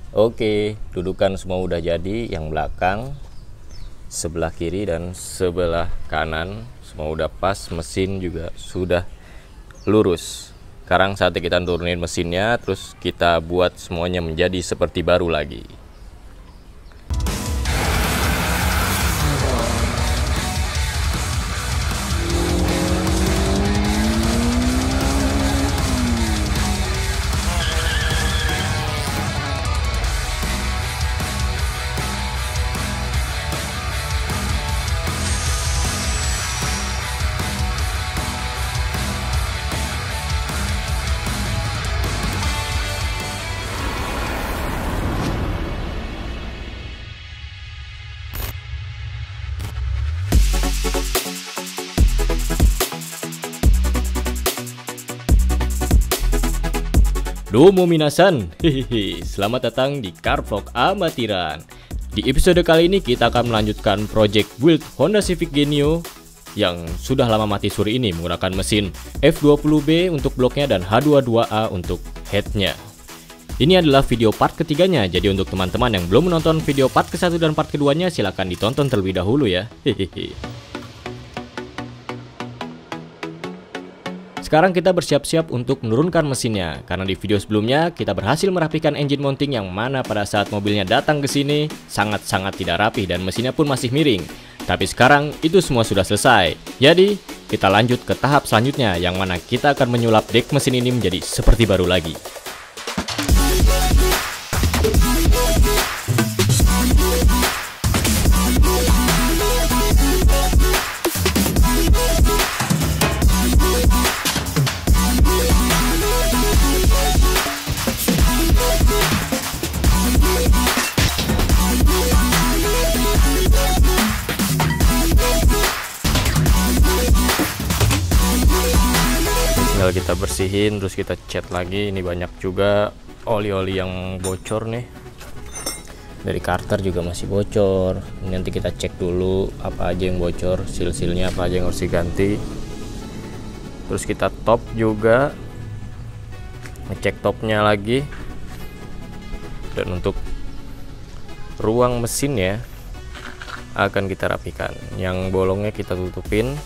Oke, dudukan semua udah jadi, yang belakang, sebelah kiri dan sebelah kanan semua udah pas, mesin juga sudah lurus. Sekarang saatnya kita turunin mesinnya, terus kita buat semuanya menjadi seperti baru lagi. Domo minasan, hehehe, selamat datang di Car Vlog Amatiran. Di episode kali ini kita akan melanjutkan project build Honda Civic Genio yang sudah lama mati suri ini menggunakan mesin F20B untuk bloknya dan H22A untuk headnya. Ini adalah video part ketiganya, jadi untuk teman-teman yang belum menonton video part ke-1 dan part keduanya silahkan ditonton terlebih dahulu ya. Hehehe. Sekarang kita bersiap-siap untuk menurunkan mesinnya, karena di video sebelumnya kita berhasil merapikan engine mounting yang mana pada saat mobilnya datang ke sini sangat-sangat tidak rapi dan mesinnya pun masih miring. Tapi sekarang itu semua sudah selesai. Jadi kita lanjut ke tahap selanjutnya yang mana kita akan menyulap dek mesin ini menjadi seperti baru lagi. Tinggal kita bersihin, terus kita cat lagi. Ini banyak juga oli-oli yang bocor nih. Dari karter juga masih bocor. Ini nanti kita cek dulu apa aja yang bocor, seal-sealnya apa aja yang harus diganti. Terus kita top juga, ngecek topnya lagi. Dan untuk ruang mesinnya akan kita rapikan. Yang bolongnya kita tutupin.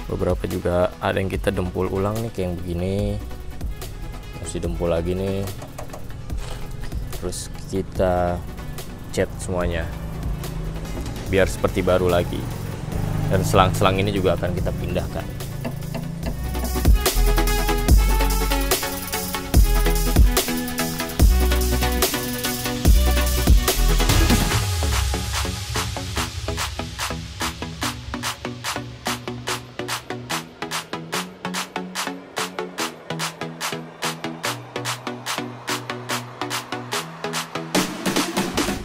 Beberapa juga ada yang kita dempul ulang nih, kayak yang begini masih dempul lagi nih. Terus kita cat semuanya biar seperti baru lagi, dan selang-selang ini juga akan kita pindahkan.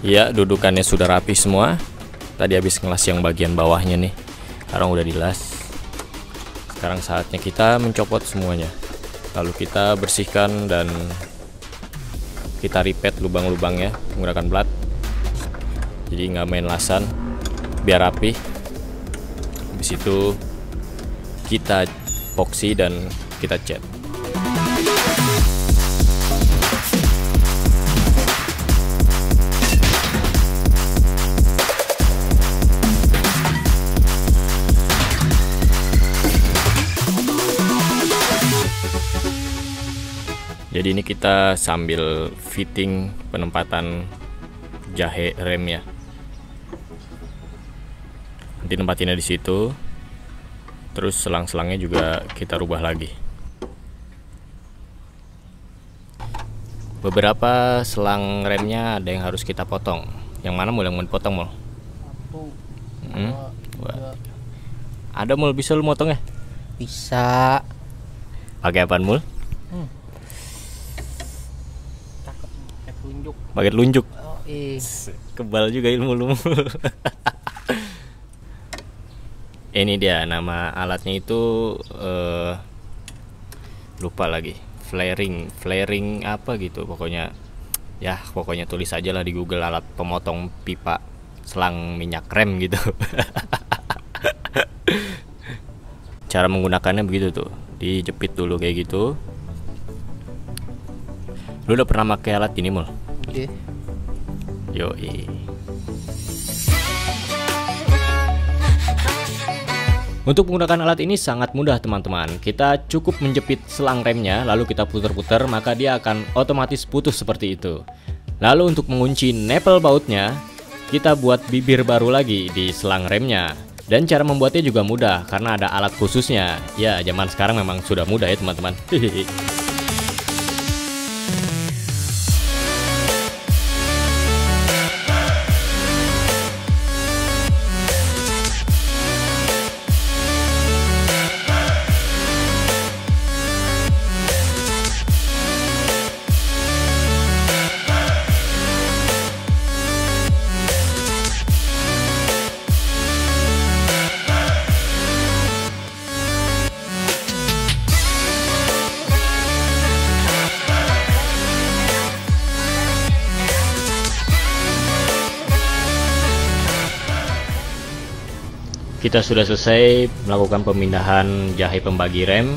Ya, dudukannya sudah rapi semua. Tadi habis ngelas yang bagian bawahnya nih, sekarang udah dilas. Sekarang saatnya kita mencopot semuanya, lalu kita bersihkan dan kita repaint lubang-lubangnya menggunakan plat. Jadi nggak main lasan, biar rapi. Habis itu kita epoxy dan kita cat. Jadi ini kita sambil fitting penempatan jahe rem ya. Nanti tempatinnya di situ. Terus selang-selangnya juga kita rubah lagi. Beberapa selang remnya ada yang harus kita potong. Yang mana mau yang mau dipotong mau? Ada mul, bisa lu motong ya? Bisa. Pakai apaan mul? Pakai telunjuk. Oh, Kebal juga ilmu lu. Ini dia nama alatnya itu lupa lagi. Flaring apa gitu pokoknya. Ya, pokoknya tulis aja lah di Google alat pemotong pipa selang minyak rem gitu. Cara menggunakannya begitu tuh. Dijepit dulu kayak gitu. Lu udah pernah pakai alat ini, Mul? Oke. Yoi. Untuk menggunakan alat ini sangat mudah teman-teman. Kita cukup menjepit selang remnya, lalu kita putar-putar, maka dia akan otomatis putus seperti itu. Lalu untuk mengunci nepel bautnya, kita buat bibir baru lagi di selang remnya. Dan cara membuatnya juga mudah, karena ada alat khususnya. Ya, zaman sekarang memang sudah mudah ya teman-teman. Kita sudah selesai melakukan pemindahan jahe pembagi rem,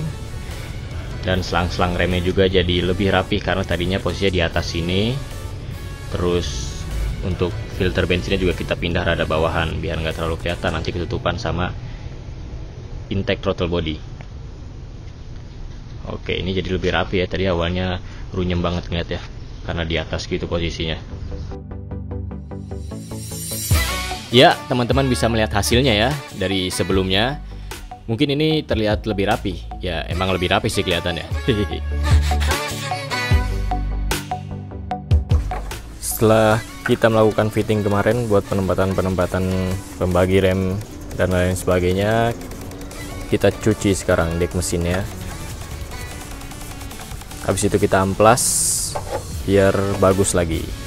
dan selang-selang remnya juga jadi lebih rapi karena tadinya posisinya di atas sini. Terus untuk filter bensinnya juga kita pindah rada bawahan biar nggak terlalu kelihatan nanti ketutupan sama intake throttle body. Oke, ini jadi lebih rapi ya. Tadi awalnya runyem banget ngeliat ya, karena di atas gitu posisinya. Ya, teman-teman bisa melihat hasilnya ya dari sebelumnya. Mungkin ini terlihat lebih rapi. Ya, emang lebih rapi sih kelihatannya. Setelah kita melakukan fitting kemarin buat penempatan pembagi rem dan lain sebagainya, kita cuci sekarang dek mesinnya. Habis itu kita amplas biar bagus lagi.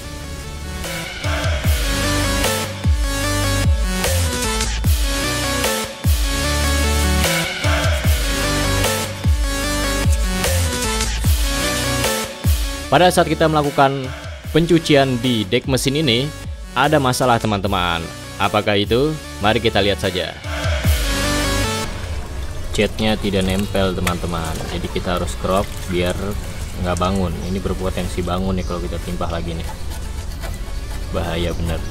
Pada saat kita melakukan pencucian di dek mesin ini, ada masalah teman-teman. Apakah itu? Mari kita lihat saja. Catnya tidak nempel teman-teman, jadi kita harus crop biar nggak bangun. Ini berpotensi bangun nih kalau kita timpah lagi nih. Bahaya bener.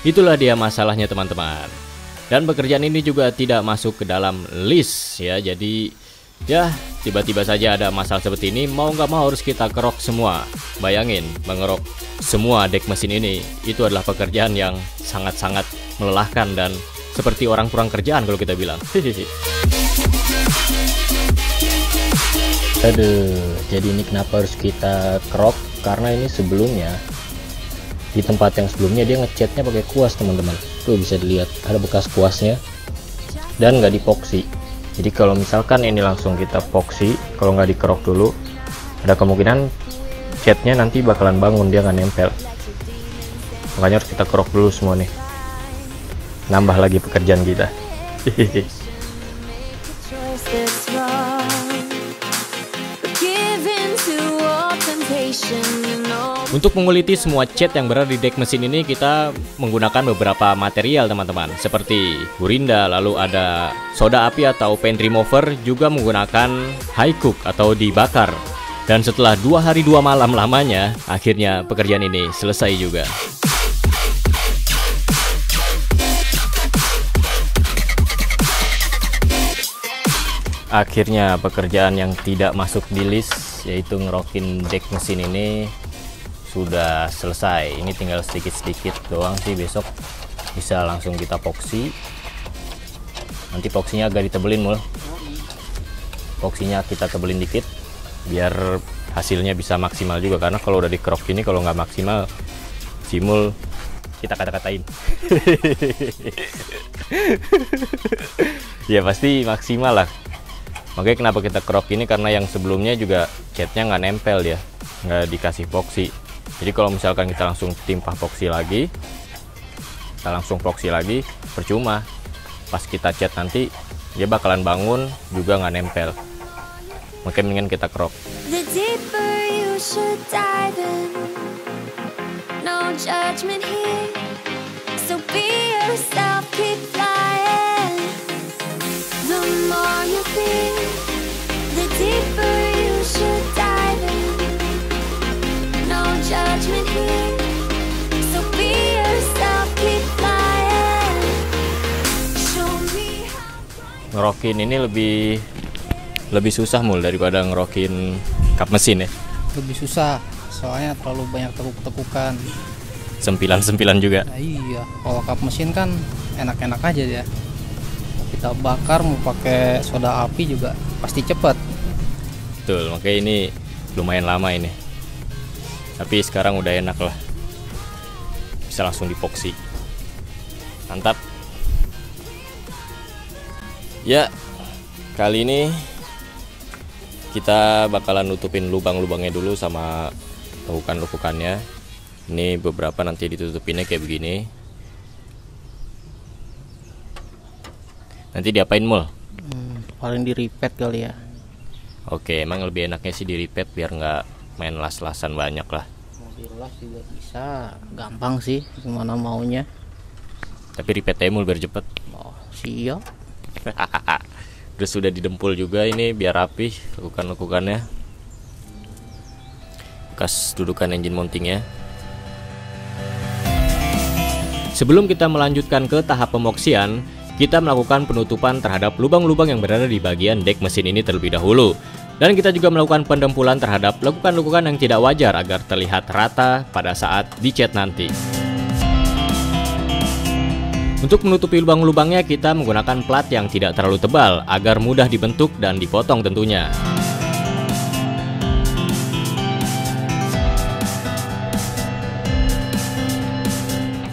Itulah dia masalahnya teman-teman. Dan pekerjaan ini juga tidak masuk ke dalam list ya. Jadi ya tiba-tiba saja ada masalah seperti ini, mau nggak mau harus kita kerok semua. Bayangin mengerok semua dek mesin ini, itu adalah pekerjaan yang sangat-sangat melelahkan dan seperti orang kurang kerjaan kalau kita bilang. Aduh, jadi ini kenapa harus kita kerok? Karena ini sebelumnya di tempat yang sebelumnya dia ngecatnya pakai kuas teman-teman. Tuh bisa dilihat ada bekas kuasnya dan nggak dipoksi. Jadi kalau misalkan ini langsung kita poksi, kalau nggak dikerok dulu, ada kemungkinan catnya nanti bakalan bangun, dia nggak nempel. Makanya harus kita kerok dulu semua nih. Nambah lagi pekerjaan kita. Untuk menguliti semua cat yang berada di dek mesin ini, kita menggunakan beberapa material teman-teman, seperti gurinda, lalu ada soda api atau paint remover, juga menggunakan high cook atau dibakar. Dan setelah 2 hari 2 malam lamanya, akhirnya pekerjaan ini selesai juga. Akhirnya pekerjaan yang tidak masuk di list, yaitu ngerokin dek mesin ini, sudah selesai. Ini tinggal sedikit-sedikit doang sih, besok bisa langsung kita poksi. Nanti poksinya agak ditebelin Mul. Poksinya kita tebelin dikit biar hasilnya bisa maksimal juga, karena kalau udah dikerok ini kalau nggak maksimal si Mul kita kata-katain. Ya pasti maksimal lah. Makanya kenapa kita kerok ini, karena yang sebelumnya juga catnya nggak nempel ya, nggak dikasih poksi. Jadi kalau misalkan kita langsung timpah poksi lagi, kita langsung poksi lagi, percuma. Pas kita cat nanti dia bakalan bangun juga nggak nempel. Makanya mendingan kita kerok. ngerokin ini lebih susah mul daripada ngerokin kap mesin ya. Lebih susah, soalnya terlalu banyak tekuk-tekukan. Sempilan juga. Nah, iya, kalau kap mesin kan enak-enak aja ya. Kita bakar mau pakai soda api juga pasti cepat. Betul, makanya ini lumayan lama ini. Tapi sekarang udah enak lah. Bisa langsung dipoksi. Mantap. Ya, kali ini kita bakalan nutupin lubang-lubangnya dulu sama lekukan-lekukannya. Ini beberapa nanti ditutupinnya kayak begini. Nanti diapain mul? Paling di repeat kali ya. Oke, emang lebih enaknya sih di repeat biar nggak main las-lasan banyak lah. Mau dilas juga bisa, gampang sih, gimana maunya. Tapi repeat aja mul biar cepet. Oh, siap. Terus sudah didempul juga ini biar rapi lekukan-lekukannya. Bekas dudukan engine mountingnya. Sebelum kita melanjutkan ke tahap pemoksian, kita melakukan penutupan terhadap lubang-lubang yang berada di bagian dek mesin ini terlebih dahulu. Dan kita juga melakukan pendempulan terhadap lekukan-lekukan yang tidak wajar agar terlihat rata pada saat dicat nanti. Untuk menutupi lubang-lubangnya kita menggunakan plat yang tidak terlalu tebal agar mudah dibentuk dan dipotong tentunya.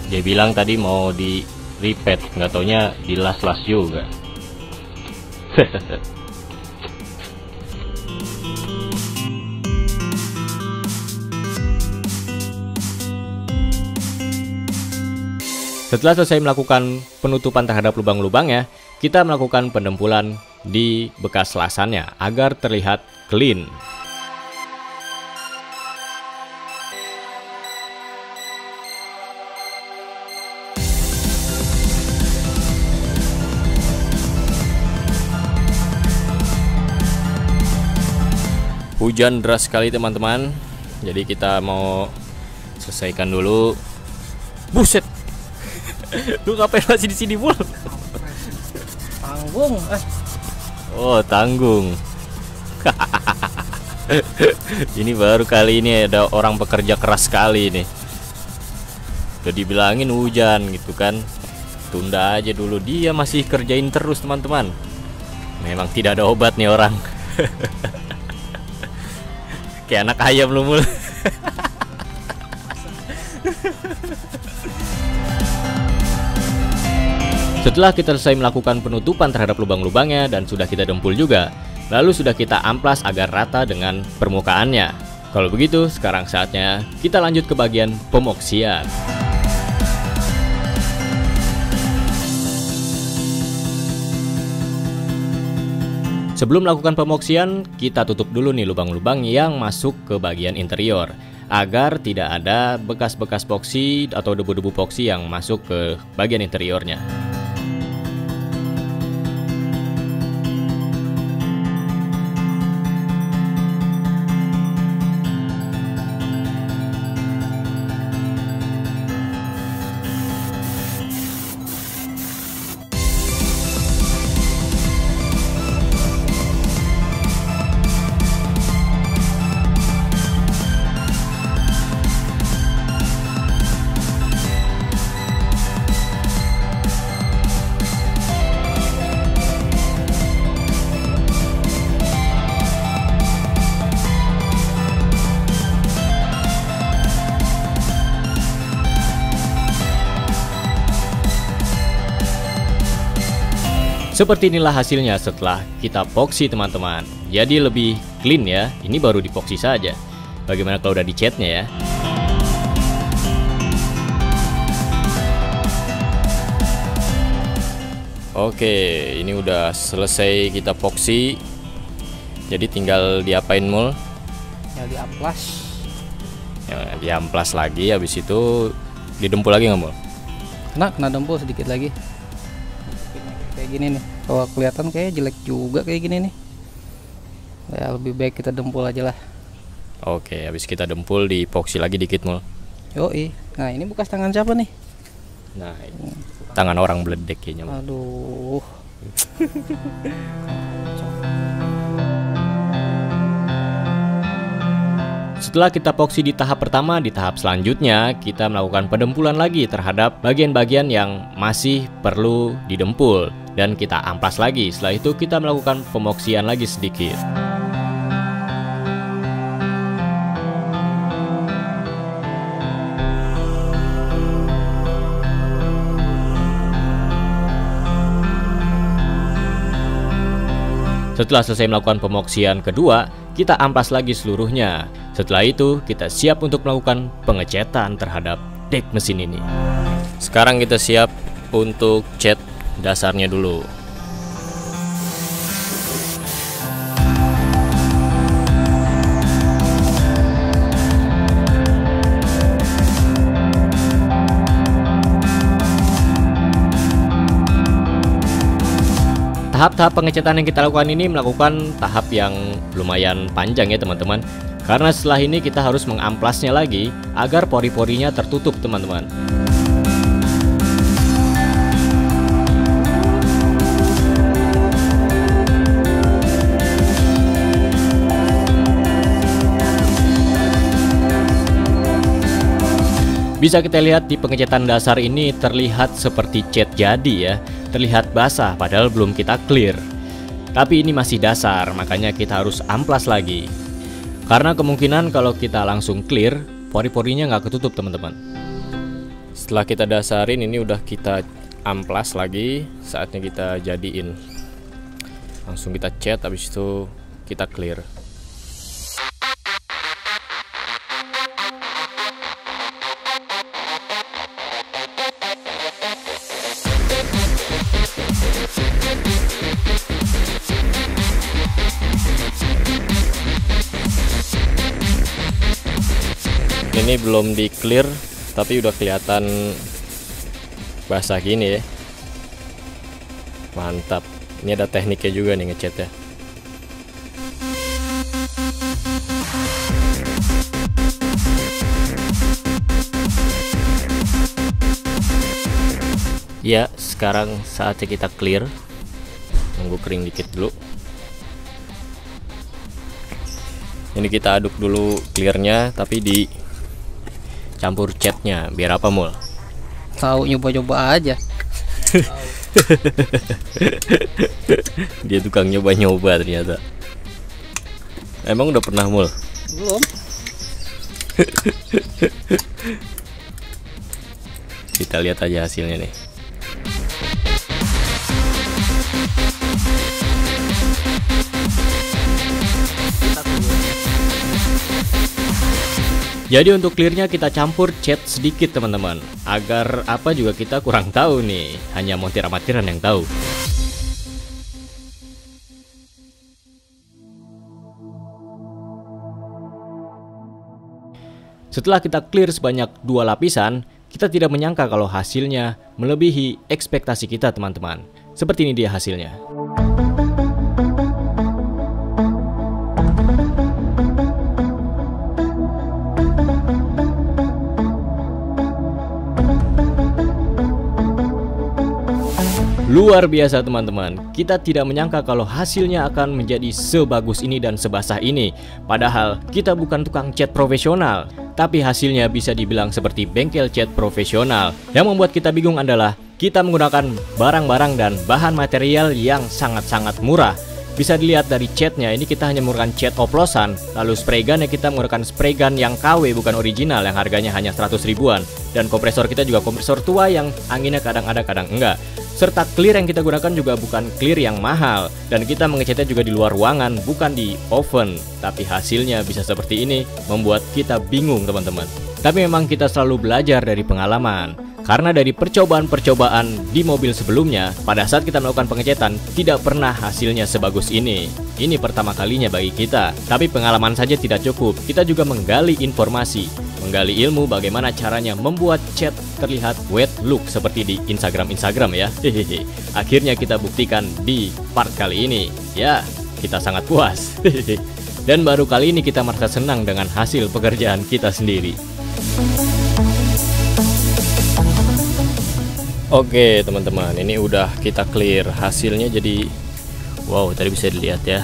Dia bilang tadi mau di repeat, nggak taunya di las-las juga. Setelah selesai melakukan penutupan terhadap lubang-lubangnya, kita melakukan pendempulan di bekas lasannya agar terlihat clean. Hujan deras sekali teman-teman, jadi kita mau selesaikan dulu. Buset, lu ngapain masih di sini mul? Tanggung. Oh tanggung. Ini baru kali ini ada orang bekerja keras sekali ini. Udah dibilangin hujan gitu kan, tunda aja dulu, dia masih kerjain terus teman-teman. Memang tidak ada obat nih orang. Kayak anak ayam lu mul. Setelah kita selesai melakukan penutupan terhadap lubang-lubangnya dan sudah kita dempul juga, lalu sudah kita amplas agar rata dengan permukaannya. Kalau begitu, sekarang saatnya kita lanjut ke bagian pemoksian. Sebelum melakukan pemoksian, kita tutup dulu nih lubang-lubang yang masuk ke bagian interior agar tidak ada bekas-bekas epoksi atau debu-debu epoksi yang masuk ke bagian interiornya. Seperti inilah hasilnya setelah kita epoksi teman-teman. Jadi lebih clean ya. Ini baru dipoksi saja. Bagaimana kalau udah dicatnya ya? Oke, ini udah selesai kita epoksi. Jadi tinggal diapain mul? Ya diamplas. Ya, diamplas lagi, habis itu didempul lagi nggak mul? Kena dempul sedikit lagi. Kayak gini nih, kalau kelihatan kayak jelek juga kayak gini nih. Ya lebih baik kita dempul aja lah. Oke, habis kita dempul di epoksi lagi dikit mul. Yoi. Nah ini bekas tangan siapa nih? Nah, tangan orang beledek kayaknya mul. Aduh, Setelah kita epoksi di tahap pertama, di tahap selanjutnya kita melakukan pendempulan lagi terhadap bagian-bagian yang masih perlu didempul dan kita amplas lagi. Setelah itu kita melakukan pemoksian lagi sedikit. Setelah selesai melakukan pemoksian kedua, kita amplas lagi seluruhnya. Setelah itu, kita siap untuk melakukan pengecetan terhadap dek mesin ini. Sekarang kita siap untuk cat dasarnya dulu. Tahap-tahap pengecatan yang kita lakukan ini melakukan tahap yang lumayan panjang ya teman-teman. Karena setelah ini kita harus mengamplasnya lagi agar pori-porinya tertutup teman-teman. Bisa kita lihat di pengecatan dasar ini terlihat seperti cat jadi ya. Terlihat basah padahal belum kita clear. Tapi ini masih dasar, makanya kita harus amplas lagi. Karena kemungkinan kalau kita langsung clear, pori-porinya nggak ketutup teman-teman. Setelah kita dasarin, ini udah kita amplas lagi. Saatnya kita jadiin. Langsung kita cat, habis itu kita clear. Ini belum di clear tapi udah kelihatan basah gini ya. Mantap. Ini ada tekniknya juga nih ngecatnya. Ya, sekarang saatnya kita clear. Nunggu kering dikit dulu. Ini kita aduk dulu clearnya tapi di campur catnya biar apa mul? Tahu nyoba-nyoba aja. Dia tukang nyoba-nyoba ternyata. Emang udah pernah mul? Belum. Kita lihat aja hasilnya nih. Jadi untuk clearnya kita campur cat sedikit teman-teman. Agar apa juga kita kurang tahu nih. Hanya montir amatiran yang tahu. Setelah kita clear sebanyak 2 lapisan, kita tidak menyangka kalau hasilnya melebihi ekspektasi kita teman-teman. Seperti ini dia hasilnya. Luar biasa teman-teman, kita tidak menyangka kalau hasilnya akan menjadi sebagus ini dan sebasah ini. Padahal kita bukan tukang cat profesional, tapi hasilnya bisa dibilang seperti bengkel cat profesional. Yang membuat kita bingung adalah kita menggunakan barang-barang dan bahan material yang sangat-sangat murah. Bisa dilihat dari catnya, ini kita hanya menggunakan cat oplosan. Lalu spray gun yang kita menggunakan spray gun yang KW bukan original yang harganya hanya 100 ribuan. Dan kompresor kita juga kompresor tua yang anginnya kadang ada kadang enggak. Serta clear yang kita gunakan juga bukan clear yang mahal. Dan kita mengecatnya juga di luar ruangan, bukan di oven. Tapi hasilnya bisa seperti ini, membuat kita bingung teman-teman. Tapi memang kita selalu belajar dari pengalaman. Karena dari percobaan-percobaan di mobil sebelumnya, pada saat kita melakukan pengecatan, tidak pernah hasilnya sebagus ini. Ini pertama kalinya bagi kita. Tapi pengalaman saja tidak cukup, kita juga menggali informasi, menggali ilmu bagaimana caranya membuat cat terlihat wet look seperti di Instagram ya. Hehehe. Akhirnya kita buktikan di part kali ini. Ya, kita sangat puas. Dan baru kali ini kita merasa senang dengan hasil pekerjaan kita sendiri. Oke teman-teman, ini udah kita clear hasilnya. Jadi wow, tadi bisa dilihat ya,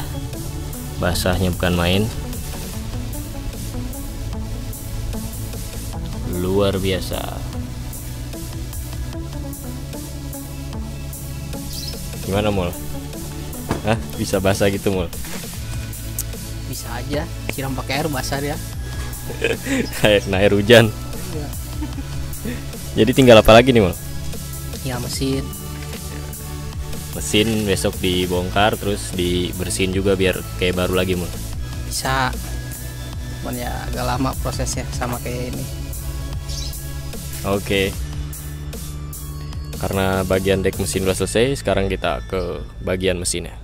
basahnya bukan main, luar biasa. Gimana Mul? Hah, bisa basah gitu Mul? Bisa aja, siram pakai air basah ya. Kayak kena air hujan. Jadi tinggal apa lagi nih Mul? Ya mesin. Mesin besok dibongkar terus dibersihin juga biar kayak baru lagi Mul. Bisa. Cuman ya agak lama prosesnya sama kayak ini. Oke. Karena bagian dek mesin udah selesai, sekarang kita ke bagian mesinnya.